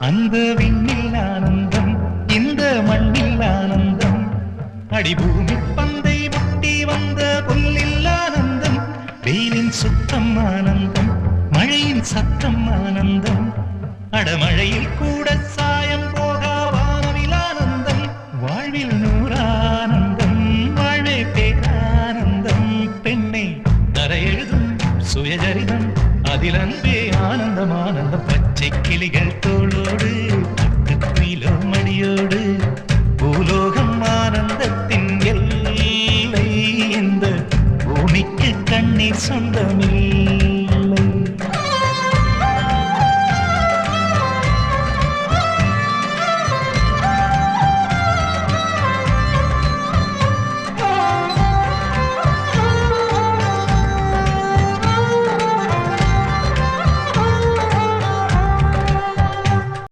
அந்த விண்ணில் ஆனந்தம் இந்த மண்ணில் ஆனந்தம் அடிபூமி பந்தை முட்டி வந்த புல்லில் ஆனந்தம் வெயிலின் சுத்தம் ஆனந்தம் மழையின் சத்தம் ஆனந்தம் அடமழையில் கூட சாயம் போகா வானவில் ஆனந்தம் வாழ்வில் நூறானந்தம் வாழ்வே பேரானந்தம் பெண்ணை தரையெழுதும் சுயஜரிதம் அதில் அன்பே ஆனந்தம் ஆனந்தம் பச்சை கிளிகள் தோளோடு பட்டுக்குயிலோ மடியோடு பூலோகம் ஆனந்தத்தின் எல்லை இந்த பூமிக்கு கண்ணீர் சொந்தம்